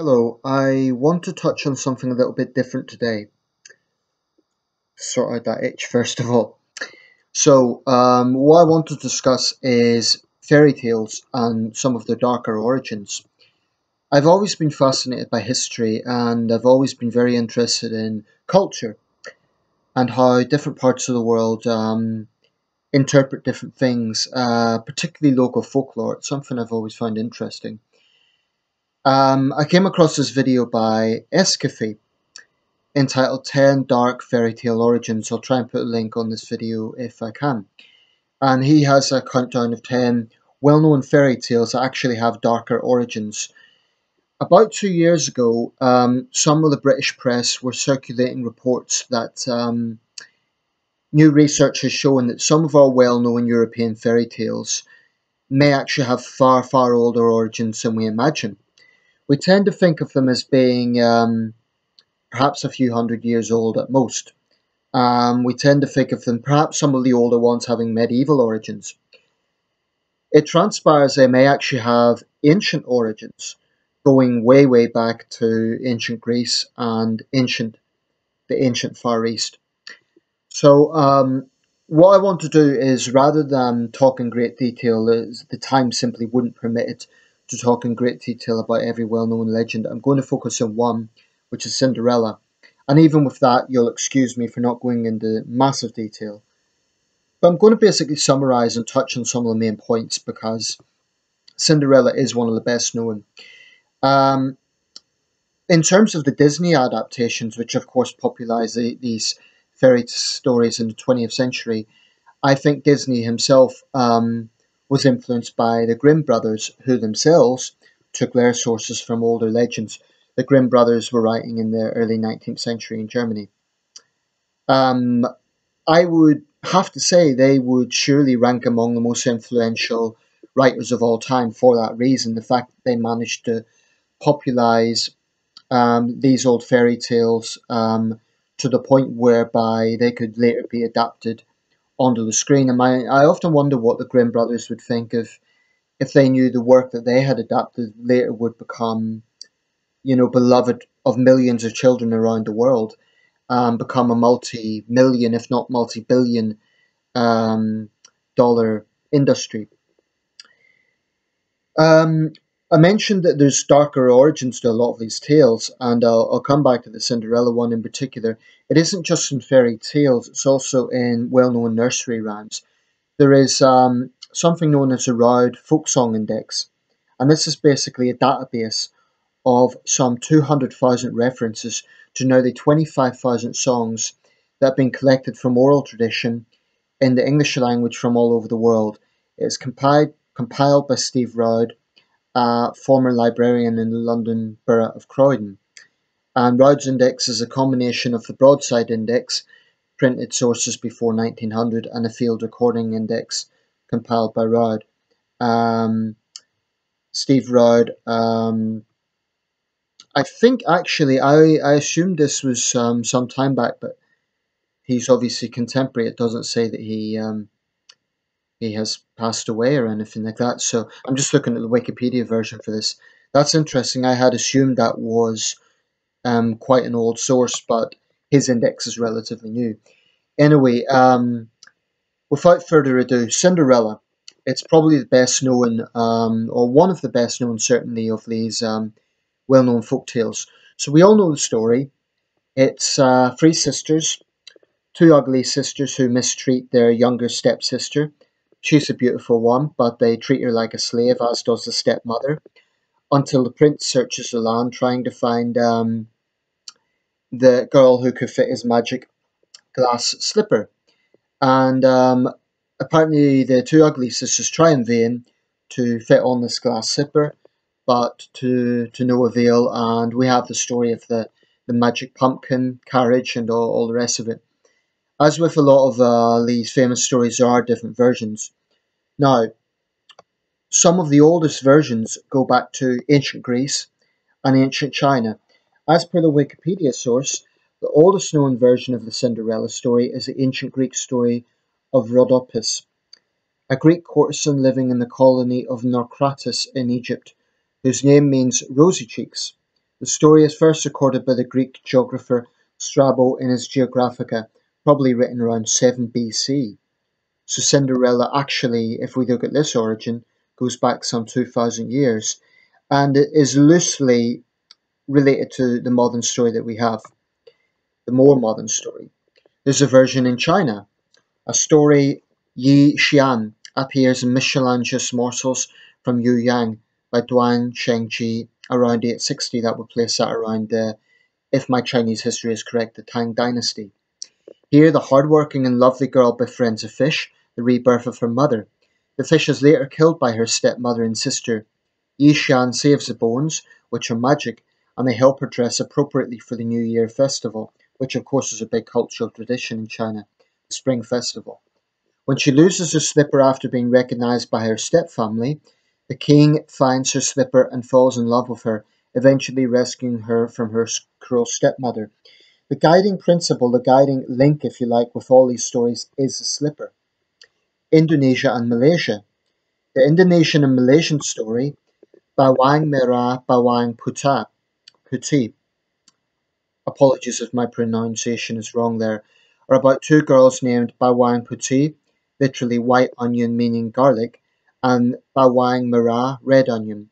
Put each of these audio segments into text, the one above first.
Hello, I want to touch on something a little bit different today. Sort out that itch first of all. What I want to discuss is fairy tales and some of their darker origins. I've always been fascinated by history and I've always been very interested in culture and how different parts of the world interpret different things, particularly local folklore. It's something I've always found interesting. I came across this video by Escafé entitled 10 Dark Fairy Tale Origins. I'll try and put a link on this video if I can. And he has a countdown of 10 well-known fairy tales that actually have darker origins. About 2 years ago, some of the British press were circulating reports that new research has shown that some of our well-known European fairy tales may actually have far, far older origins than we imagine. We tend to think of them as being perhaps a few hundred years old at most. We tend to think of them, perhaps some of the older ones, having medieval origins. It transpires they may actually have ancient origins, going way, way back to ancient Greece and the ancient Far East. What I want to do is, rather than talk in great detail, as the time simply wouldn't permit it to talk in great detail about every well-known legend, I'm going to focus on one, which is Cinderella. And even with that, you'll excuse me for not going into massive detail. But I'm going to basically summarize and touch on some of the main points because Cinderella is one of the best known. Um, in terms of the Disney adaptations, which of course popularized these fairy stories in the 20th century, I think Disney himself was influenced by the Grimm brothers, who themselves took their sources from older legends. The Grimm brothers were writing in the early 19th century in Germany. Um, I would have to say they would surely rank among the most influential writers of all time for that reason. The fact that they managed to popularize these old fairy tales to the point whereby they could later be adapted onto the screen. And I often wonder what the Grimm brothers would think if they knew the work that they had adapted later would become, beloved of millions of children around the world, become a multi-million, if not multi-billion, um, dollar industry. Um, I mentioned that there's darker origins to a lot of these tales, and I'll come back to the Cinderella one in particular. It isn't just in fairy tales, it's also in well-known nursery rhymes. There is something known as the Roud Folk Song Index, and this is basically a database of some 200,000 references to nearly 25,000 songs that have been collected from oral tradition in the English language from all over the world. It is compiled by Steve Roud, a former librarian in the London Borough of Croydon. And Roud's index is a combination of the Broadside Index, printed sources before 1900, and a field recording index compiled by Roud. Steve Roud, I think actually, I assumed this was some time back, but he's obviously contemporary. It doesn't say that he has passed away or anything like that. So I'm just looking at the Wikipedia version for this. That's interesting. I had assumed that was quite an old source, but his index is relatively new. Anyway, without further ado, Cinderella. It's probably the best known, or one of the best known, certainly, of these well-known folk tales. So we all know the story. It's three sisters, two ugly sisters who mistreat their younger stepsister. She's a beautiful one, but they treat her like a slave, as does the stepmother, until the prince searches the land trying to find the girl who could fit his magic glass slipper. And apparently, the two ugly sisters try in vain to fit on this glass slipper, but to no avail. And we have the story of the magic pumpkin carriage and all the rest of it. As with a lot of these famous stories, there are different versions. Now, some of the oldest versions go back to ancient Greece and ancient China. As per the Wikipedia source, the oldest known version of the Cinderella story is the ancient Greek story of Rhodopis, a Greek courtesan living in the colony of Naucratis in Egypt, whose name means rosy cheeks. The story is first recorded by the Greek geographer Strabo in his Geographica, probably written around 7 BC. So Cinderella actually, if we look at this origin, goes back some 2,000 years and it is loosely related to the modern story that we have, the more modern story. There's a version in China. A story, Yi Xian, appears in Michelange's Morsels from Yu Yang by Duan Shengji around 860. That would place that around, if my Chinese history is correct, the Tang Dynasty. Here, the hardworking and lovely girl befriends a fish, the rebirth of her mother. The fish is later killed by her stepmother and sister. Yi Xian saves the bones, which are magic, and they help her dress appropriately for the New Year festival, which of course is a big cultural tradition in China, the Spring Festival. When she loses her slipper after being recognized by her stepfamily, the king finds her slipper and falls in love with her, eventually rescuing her from her cruel stepmother. The guiding principle, the guiding link, if you like, with all these stories is the slipper. Indonesia and Malaysia. The Indonesian and Malaysian story, Bawang Merah, Bawang Putih, apologies if my pronunciation is wrong there, are about two girls named Bawang Putih, literally white onion meaning garlic, and Bawang Merah, red onion.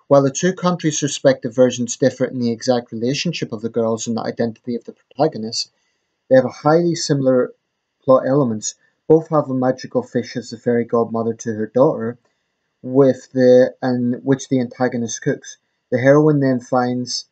While the two countries' respective versions differ in the exact relationship of the girls and the identity of the protagonists, they have a highly similar plot elements. Both have a magical fish as the fairy godmother to her daughter, which the antagonist cooks. The heroine then finds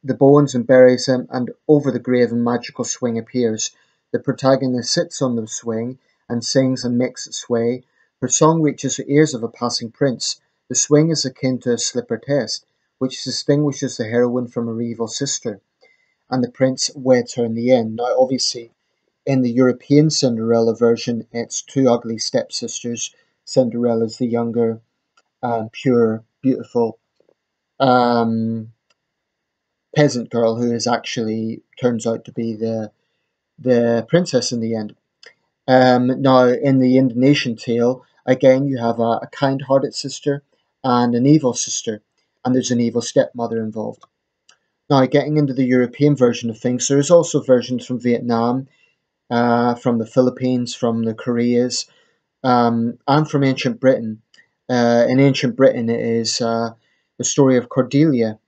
the bones and buries them, and over the grave a magical swing appears. The protagonist sits on the swing and sings and makes it sway. Her song reaches the ears of a passing prince. The swing is akin to a slipper test, which distinguishes the heroine from her evil sister, and the prince weds her in the end. Now, obviously, in the European Cinderella version, it's two ugly stepsisters. Cinderella's the younger, pure, beautiful um, peasant girl who is actually turns out to be the princess in the end. Now, in the Indonesian tale, again, you have a kind-hearted sister and an evil sister, and there's an evil stepmother involved. Now, getting into the European version of things, there is also versions from Vietnam, from the Philippines, from the Koreas, and from ancient Britain. In ancient Britain, it is the story of Cordelia,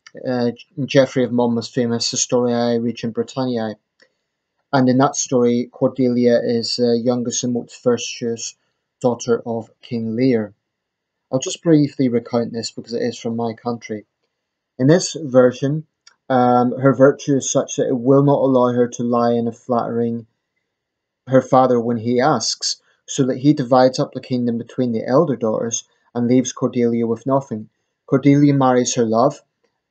Geoffrey of Monmouth's famous Historiae Regum Britanniae. And in that story, Cordelia is the youngest and most virtuous daughter of King Lear. I'll just briefly recount this because it is from my country. In this version, her virtue is such that it will not allow her to lie in a flattering her father when he asks, so that he divides up the kingdom between the elder daughters and leaves Cordelia with nothing. Cordelia marries her love,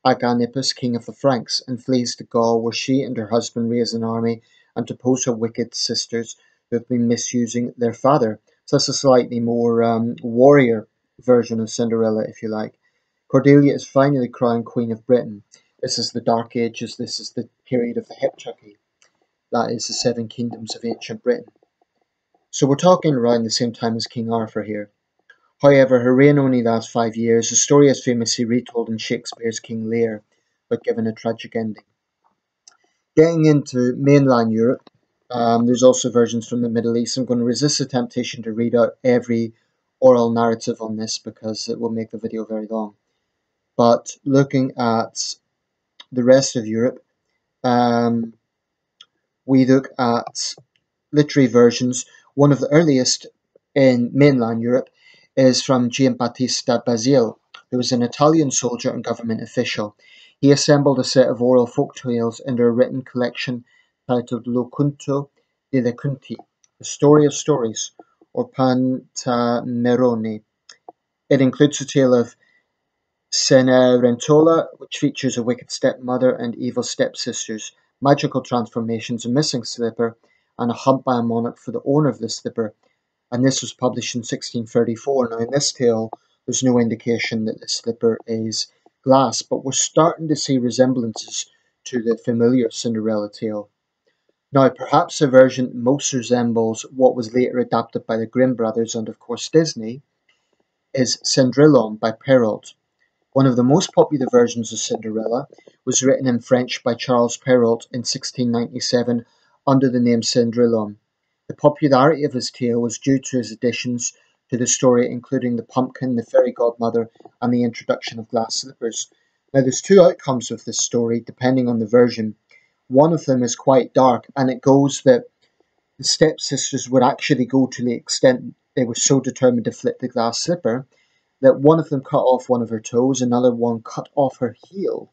Aganippus, king of the Franks, and flees to Gaul, where she and her husband raise an army and depose her wicked sisters who have been misusing their father. So that's a slightly more warrior version of Cinderella, if you like. Cordelia is finally crowned Queen of Britain. This is the Dark Ages, this is the period of the Heptarchy. That is the seven kingdoms of ancient Britain. So we're talking around the same time as King Arthur here. However, her reign only lasts 5 years. The story is famously retold in Shakespeare's King Lear, but given a tragic ending. Getting into mainland Europe, there's also versions from the Middle East. I'm going to resist the temptation to read out every oral narrative on this because it will make the video very long. But looking at the rest of Europe, we look at literary versions. One of the earliest in mainland Europe is from Giambattista Basile, who was an Italian soldier and government official. He assembled a set of oral folk tales into a written collection titled Lo Conto delle Conti, the story of stories, or Pantamerone. It includes a tale of Cenerentola, which features a wicked stepmother and evil stepsisters, magical transformations, a missing slipper, and a hunt by a monarch for the owner of the slipper. And this was published in 1634. Now, in this tale, there's no indication that the slipper is glass, but we're starting to see resemblances to the familiar Cinderella tale. Now, perhaps the version most resembles what was later adapted by the Grimm brothers and, of course, Disney is Cendrillon by Perrault. One of the most popular versions of Cinderella was written in French by Charles Perrault in 1697 under the name Cendrillon. The popularity of his tale was due to his additions to the story, including the pumpkin, the fairy godmother, and the introduction of glass slippers. Now, there's two outcomes of this story, depending on the version. One of them is quite dark, and it goes that the stepsisters would actually go to the extent they were so determined to flip the glass slipper that one of them cut off one of her toes, another one cut off her heel,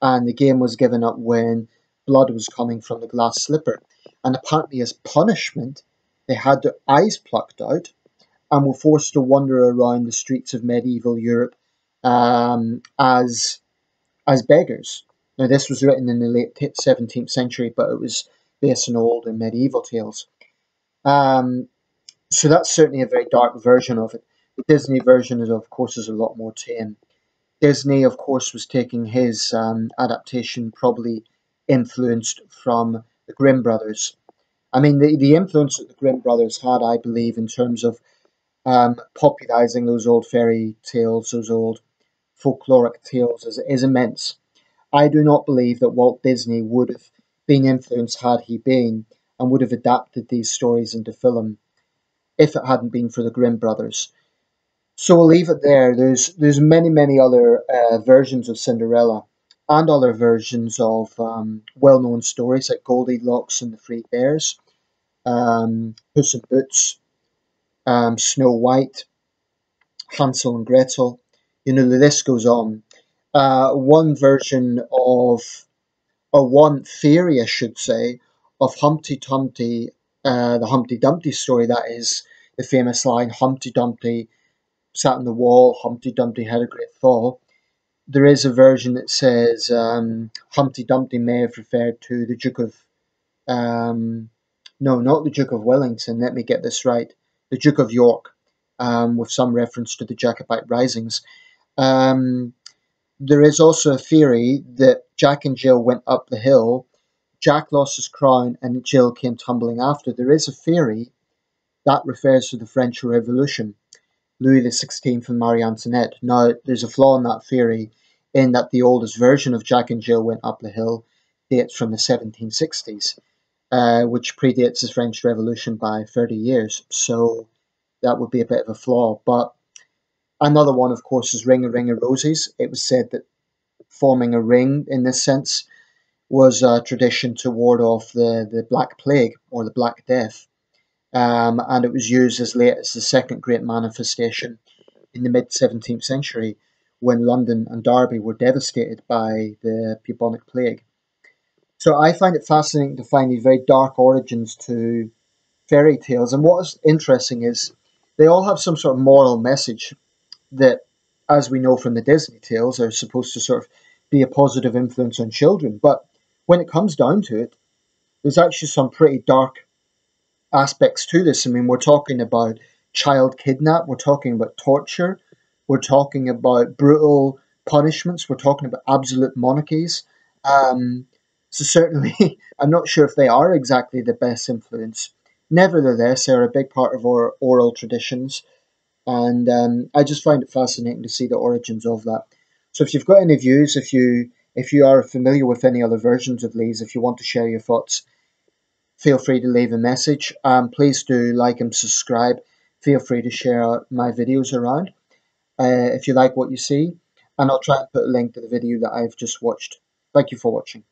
and the game was given up when blood was coming from the glass slipper. And apparently, as punishment, they had their eyes plucked out and were forced to wander around the streets of medieval Europe as beggars. Now, this was written in the late 17th century, but it was based on older medieval tales. Um, so that's certainly a very dark version of it. The Disney version, is, of course, is a lot more tame. Disney, of course, was taking his adaptation probably influenced from the Grimm brothers. I mean, the influence that the Grimm brothers had, I believe, in terms of popularizing those old fairy tales, those old folkloric tales, is immense. I do not believe that Walt Disney would have been influenced had he been, and would have adapted these stories into film if it hadn't been for the Grimm brothers. So we'll leave it there. There's many other versions of Cinderella and other versions of well-known stories like Goldilocks and the Three Bears, Puss in Boots, Snow White, Hansel and Gretel. You know, the list goes on. One version of, or one theory, I should say, of Humpty Dumpty, the Humpty Dumpty story. That is the famous line, "Humpty Dumpty sat on the wall, Humpty Dumpty had a great fall." There is a version that says Humpty Dumpty may have referred to the Duke of, um, no, not the Duke of Wellington, let me get this right, the Duke of York, with some reference to the Jacobite risings. Um, there is also a theory that Jack and Jill went up the hill, Jack lost his crown, and Jill came tumbling after. There is a theory that refers to the French Revolution, Louis XVI and Marie Antoinette. Now, there's a flaw in that theory in that the oldest version of Jack and Jill went up the hill dates from the 1760s, which predates the French Revolution by 30 years. So that would be a bit of a flaw. But another one, of course, is Ring a Ring of Roses. It was said that forming a ring in this sense was a tradition to ward off the Black Plague or the Black Death. And it was used as late as the second great manifestation in the mid 17th century when London and Derby were devastated by the bubonic plague. So I find it fascinating to find these very dark origins to fairy tales. And what is interesting is they all have some sort of moral message that, as we know from the Disney tales, are supposed to sort of be a positive influence on children. But when it comes down to it, there's actually some pretty dark aspects to this. I mean, we're talking about child kidnap, we're talking about torture, we're talking about brutal punishments, we're talking about absolute monarchies. Um, so certainly, I'm not sure if they are exactly the best influence. Nevertheless, they're a big part of our oral traditions, and I just find it fascinating to see the origins of that. So, if you've got any views, if you are familiar with any other versions of these, if you want to share your thoughts, feel free to leave a message. Please do like and subscribe. Feel free to share my videos around if you like what you see. And I'll try and put a link to the video that I've just watched. Thank you for watching.